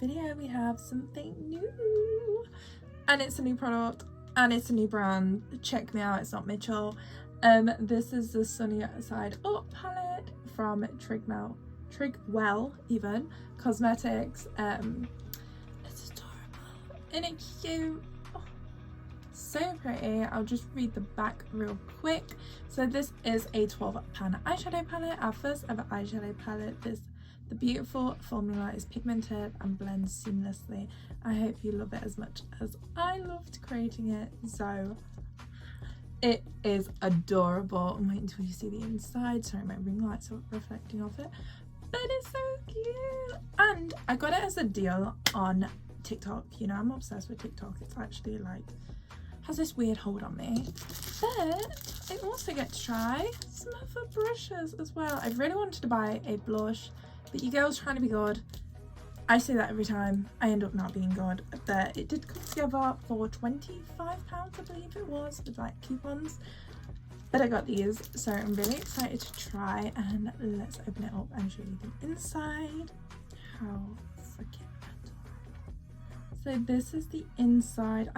video we have something new, and it's a new product and it's a new brand. Check me out, it's not Mitchell. This is the Sunny Side Up palette from Trigwell even Cosmetics. It's adorable, isn't it cute? Oh, so pretty. I'll just read the back real quick. So this is a 12 pan eyeshadow palette, our first ever eyeshadow palette. The beautiful formula is pigmented and blends seamlessly. I hope you love it as much as I loved creating it. So it is adorable. I'm waiting until you see the inside. Sorry, my ring lights are reflecting off it, but it's so cute. And I got it as a deal on TikTok. You know, I'm obsessed with TikTok. It's actually like has this weird hold on me. But I also get to try some other brushes as well. I really wanted to buy a blush, but you girls trying to be good. I say that every time. I end up not being good. But it did come together for £25, I believe it was, with like coupons. But I got these, so I'm really excited to try. And let's open it up and show you the inside. How freaking adorable. So this is the inside.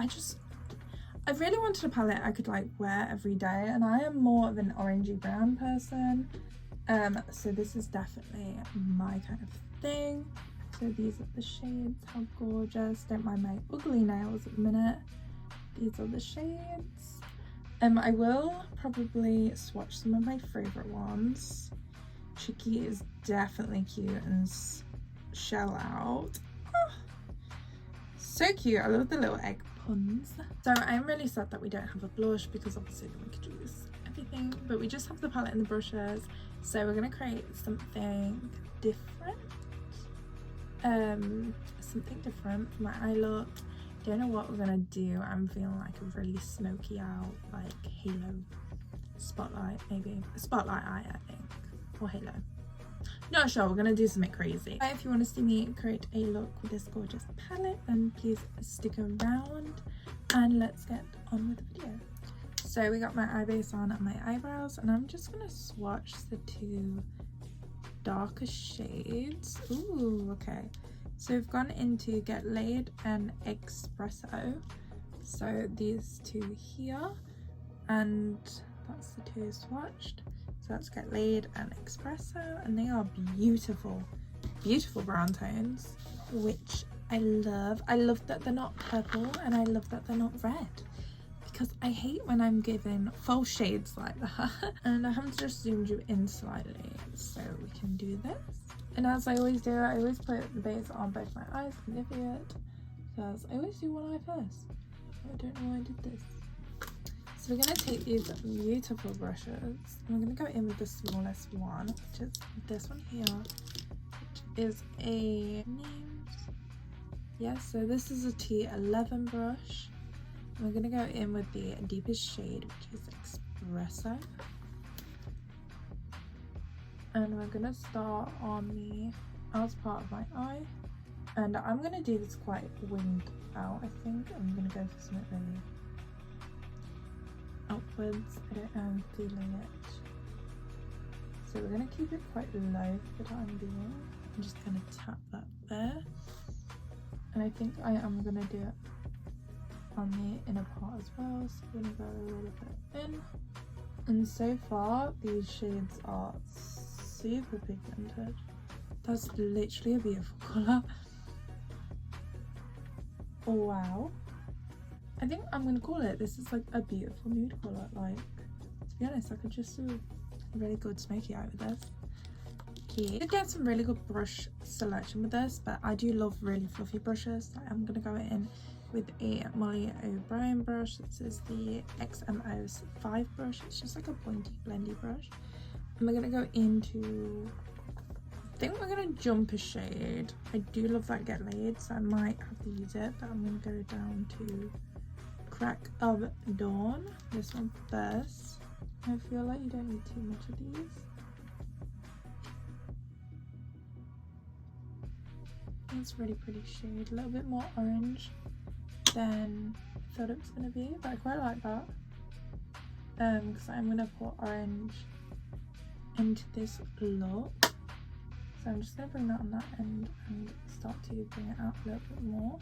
I really wanted a palette I could like wear every day, and I am more of an orangey brown person. So this is definitely my kind of thing. So these are the shades. How gorgeous. Don't mind my ugly nails at the minute. These are the shades. I will probably swatch some of my favorite ones. Chicky is definitely cute, and Shell Out. Oh, so cute. I love the little egg puns. So I am really sad that we don't have a blush, because obviously then we could use everything, but we just have the palette and the brushes. So we're going to create something different. Something different for my eye look. Don't know what we're gonna do. I'm feeling like a really smoky out, like halo spotlight, maybe a spotlight eye, I think, or halo. Not sure. We're gonna do something crazy. If you want to see me create a look with this gorgeous palette, then please stick around and let's get on with the video. So we got my eye base on and my eyebrows, and I'm just gonna swatch the two darker shades. Ooh, okay. So we've gone into Get Laid and Espresso. So these two here, and that's the two swatched. So that's Get Laid and Espresso, and they are beautiful, beautiful brown tones, which I love. I love that they're not purple, and I love that they're not red, because I hate when I'm given false shades like that. And I have just zoomed you in slightly so we can do this. And as I always do, I always put the base on both my eyes, Nivea it, because I always do one eye first. I don't know why I did this. So we're going to take these beautiful brushes, and we're going to go in with the smallest one, which is this one here, which is a so this is a T11 brush. We're going to go in with the deepest shade, which is Espresso. And we're going to start on the outer part of my eye. And I'm going to do this quite winged out, I think. I'm going to go for something really upwards. I don't know, I'm feeling it. So we're going to keep it quite low for the time being. I'm just going to tap that there. And I think I am going to do it on the inner part as well, so I'm going to go a little bit in. And so far these shades are super pigmented. That's literally a beautiful colour. Oh wow. I think I'm going to call it, this is like a beautiful nude colour. Like, to be honest, I could just do a really good smoky eye with this. Yeah. I did get some really good brush selection with this, but I do love really fluffy brushes, so I'm going to go in with a Molly O'Brien brush. This is the XMO5 brush. It's just like a pointy blendy brush. And we're going to go into, I think we're going to jump a shade. I do love that Get Laid, so I might have to use it, but I'm going to go down to Crack of Dawn, this one first. I feel like you don't need too much of these. It's a really pretty shade, a little bit more orange than I thought it was going to be, but I quite like that, because I'm going to put orange into this look. So I'm just going to bring that on that end and start to bring it out a little bit more.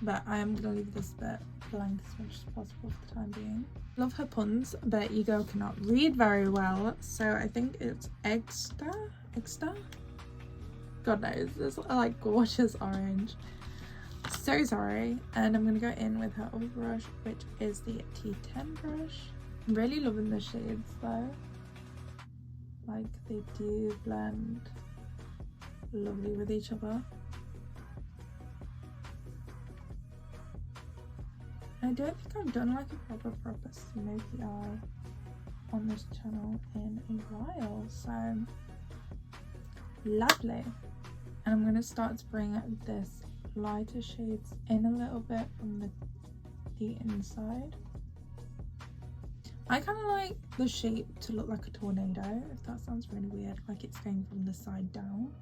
But I am going to leave this bit blank as much as possible for the time being. Love her puns, but you girl cannot read very well, so I think it's Eggster? God knows, this like gorgeous orange. So sorry. And I'm going to go in with her other brush, which is the T10 brush. I'm really loving the shades though. Like they do blend lovely with each other. I don't think I've done like a proper smoky eye on this channel in a while, so lovely. And I'm going to start to bring this lighter shades in a little bit from the inside. I kind of like the shape to look like a tornado, if that sounds really weird, like it's going from the side down.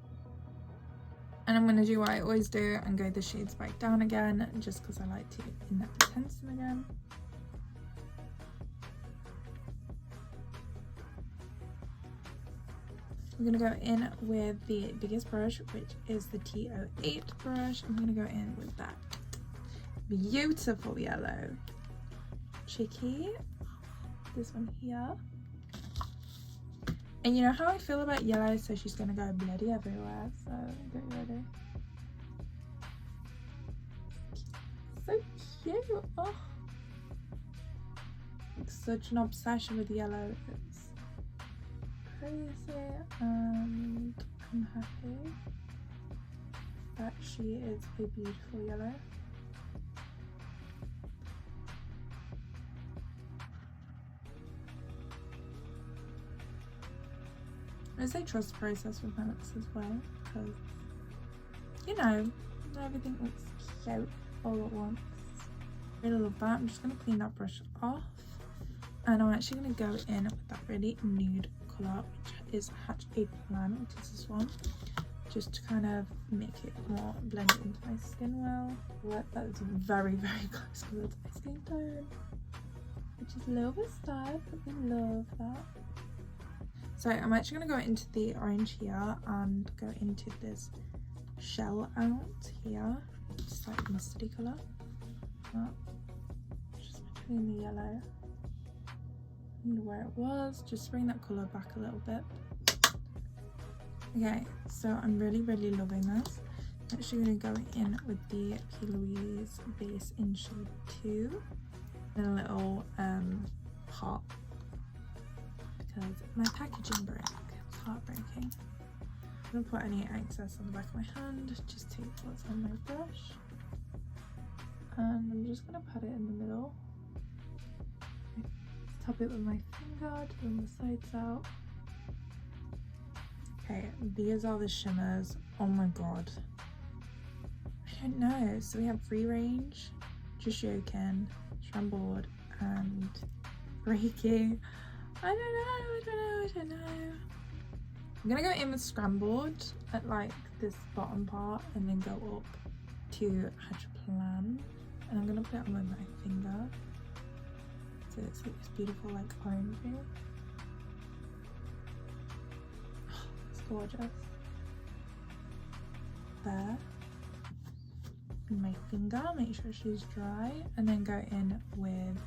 And I'm going to do what I always do and go the shades back down again, just because I like to intense them again. We're going to go in with the biggest brush, which is the T08 brush. I'm going to go in with that beautiful yellow Chicky. This one here. And you know how I feel about yellow, so she's going to go bloody everywhere, so get ready. So cute. Oh. Like such an obsession with yellow. It's crazy, and I'm happy that she is a beautiful yellow. I say trust the process with my looks as well, because you know, not everything looks cute all at once. Really love that. I'm just going to clean that brush off, and I'm actually going to go in with that really nude colour, which is Hatch a Plan, which is this one, just to kind of make it more blended into my skin well. That is very close colour to my skin tone, which is a little bit sad, but we love that. So I'm actually going to go into the orange here and go into this shell out here, just like mustardy colour. Just between the yellow and where it was, just bring that colour back a little bit. Okay, so I'm really loving this. I'm actually going to go in with the P. Louise base in shade 2 and a little heart. Because my packaging broke. It's heartbreaking. I'm going to put any excess on the back of my hand, just take what's on my brush, and I'm just going to pat it in the middle. Tap it with my finger to bring the sides out. Okay, these are the shimmers. Oh my god. I don't know. So we have Free Range, Just Joking, Scrambled, and Reiki. I don't know. I'm gonna go in with Scrambled at like this bottom part and then go up to Hatch a Plan, and I'm gonna put it on with my finger so it's like this beautiful like orangey. Oh, it's gorgeous. There. And my finger, make sure she's dry, and then go in with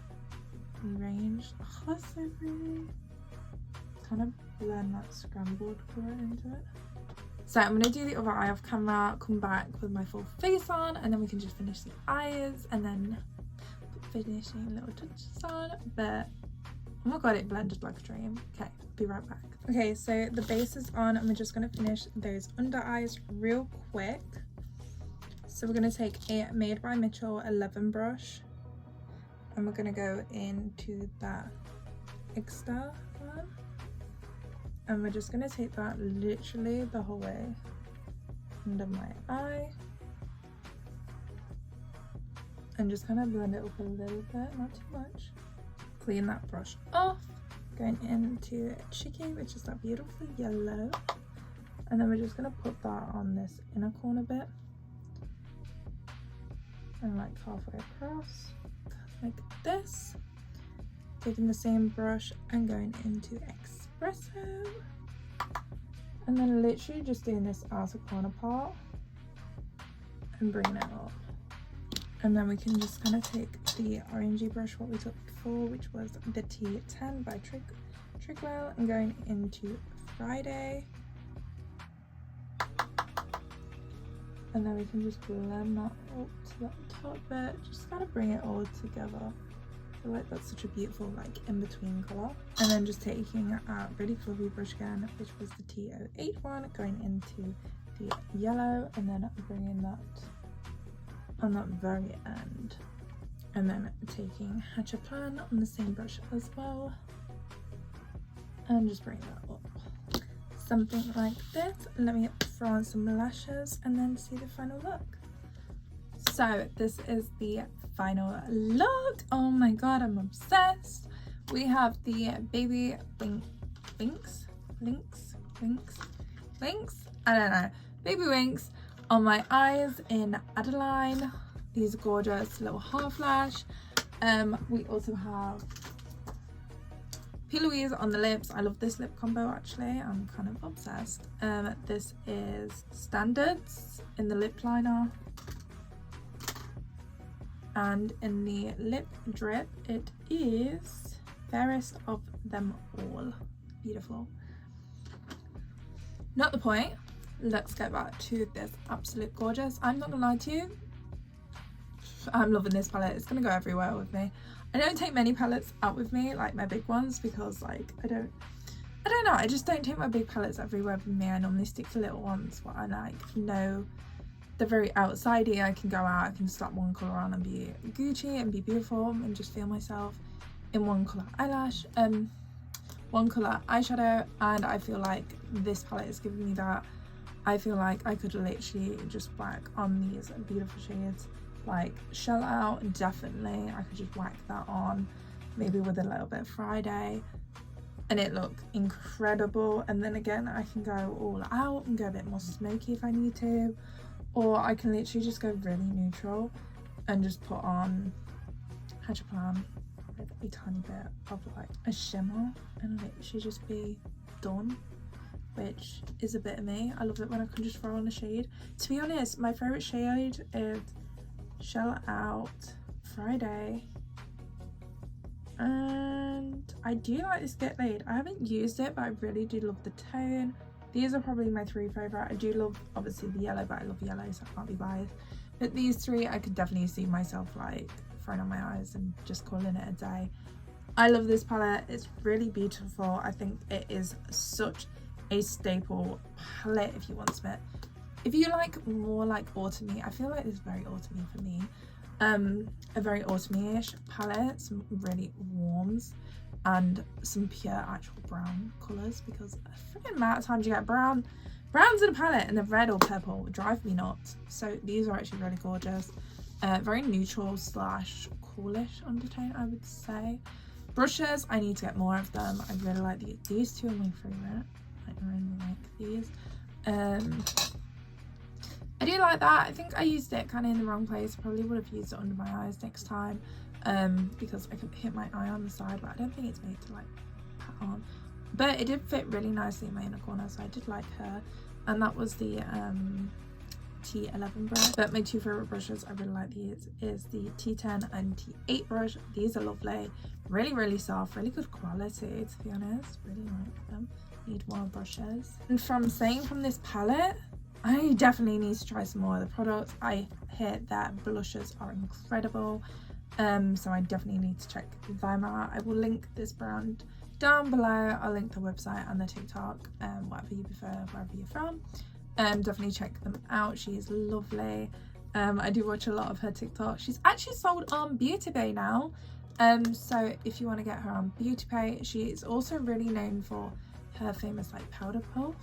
Range. Oh, that's so pretty. Kind of blend that scrambled colour into it. So I'm going to do the other eye off camera, come back with my full face on, and then we can just finish the eyes and then put finishing little touches on. But oh my god, it blended like a dream. Okay, be right back. Okay, so the base is on and we're just going to finish those under eyes real quick. So we're going to take a Made by Mitchell 11 brush, and we're going to go into that extra one, and we're just going to take that literally the whole way under my eye and just kind of blend it up a little bit, not too much. Clean that brush off, going into Chicky, which is that beautiful yellow, and then we're just going to put that on this inner corner bit and like halfway across like this, taking the same brush and going into Espresso, And then literally just doing this outer corner part and bringing it up. And then we can just kind of take the orangey brush, what we took before, which was the T10 by Trigwell, and going into Friday. And then we can just blend that up to that top bit, just kind of bring it all together. I feel like that's such a beautiful like in-between colour. And then just taking a really fluffy brush again, which was the T08 one, going into the yellow, and then bringing that on that very end. And then taking Hatcher Plan on the same brush as well, and just bring that up. Something like this. Let me throw on some lashes and then see the final look. So this is the final look. Oh my god, I'm obsessed. We have the baby winks, I don't know, baby winks on my eyes in Addline. These are gorgeous little half lash. We also have P. Louise on the lips. I love this lip combo actually. I'm kind of obsessed. This is Standards in the lip liner. And in the lip drip, it is Fairest of Them All. Beautiful. Not the point. Let's get back to this absolute gorgeous. I'm not gonna lie to you, I'm loving this palette. It's gonna go everywhere with me. I don't take many palettes out with me, like my big ones, because like I don't know, I just don't take my big palettes everywhere with me. I normally stick to little ones what I like know they're very outsidey. I can go out, I can slap one colour on and be Gucci and be beautiful and just feel myself in one colour eyelash, one colour eyeshadow, and I feel like this palette is giving me that. I feel like I could literally just whack on these beautiful shades. Like Shell Out, definitely I could just whack that on, maybe with a little bit of Friday, and it look incredible. And then again, I can go all out and go a bit more smoky if I need to, or I can literally just go really neutral and just put on Hatcher Plan with a tiny bit of like a shimmer and literally just be done, which is a bit of me. I love it when I can just throw on a shade. To be honest, my favourite shade is Shell Out, Friday, and I do like this Get Laid. I haven't used it, but I really do love the tone. These are probably my three favourite. I do love obviously the yellow, but I love yellow, so I can't be biased. But these three I could definitely see myself like throwing on my eyes and just calling it a day. I love this palette. It's really beautiful. I think it is such a staple palette if you want to. If you like more like autumny, I feel like it's very autumny for me. A very autumny-ish palette, some really warms and some pure actual brown colours, because a freaking amount of times you get browns in a palette and the red or purple would drive me nuts. So these are actually really gorgeous. Very neutral slash coolish undertone, I would say. Brushes, I need to get more of them. I really like these two are my favourite. I really like these. I do like that. I think I used it kind of in the wrong place. Probably would have used it under my eyes next time, because I could hit my eye on the side, but I don't think it's made to like pat on. But it did fit really nicely in my inner corner, so I did like her. And that was the T11 brush. But my two favourite brushes, I really like these, is the T10 and T8 brush. These are lovely, really soft, really good quality, to be honest. Really like them. Need more brushes. And from this palette, I definitely need to try some more of the products. I hear that blushes are incredible, so I definitely need to check them out. I will link this brand down below. I'll link the website and the TikTok, whatever you prefer, wherever you're from. Definitely check them out. She is lovely. I do watch a lot of her TikTok. She's actually sold on Beauty Bay now, so if you want to get her on Beauty Bay, she is also really known for her famous like powder puff,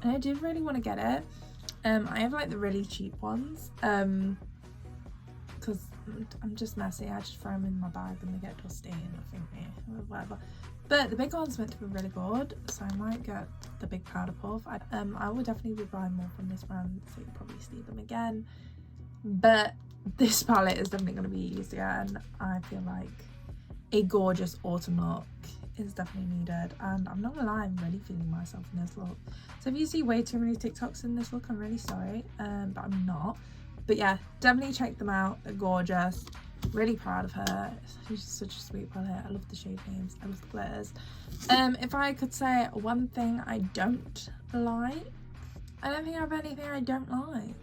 and I did really want to get it. I have like the really cheap ones, because I'm just messy. I just throw them in my bag and they get dusty and I think whatever. But the big one's meant to be really good, so I might get the big powder puff. I will definitely be buying more from this brand, so you'll probably see them again. But this palette is definitely going to be used again. I feel like a gorgeous autumn look is definitely needed, and I'm not gonna lie, I'm really feeling myself in this look. So if you see way too many TikToks in this look, I'm really sorry, but I'm not. But yeah, definitely check them out. They're gorgeous. Really proud of her. She's such a sweet palette. I love the shade names. I love the glitters. If I could say one thing I don't like, I don't think I have anything I don't like,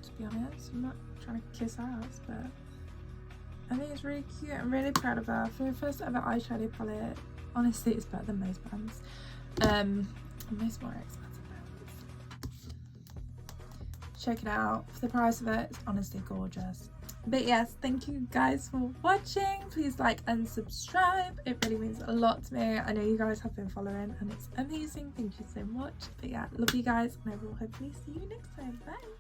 to be honest. I'm not trying to kiss ass, but I think it's really cute. I'm really proud of her for her first ever eyeshadow palette. Honestly, it's better than most brands. Most more expensive brands. Check it out. For the price of it, it's honestly gorgeous. But yes, thank you guys for watching. Please like and subscribe. It really means a lot to me. I know you guys have been following and it's amazing. Thank you so much. But yeah, love you guys, and I will hopefully see you next time. Bye.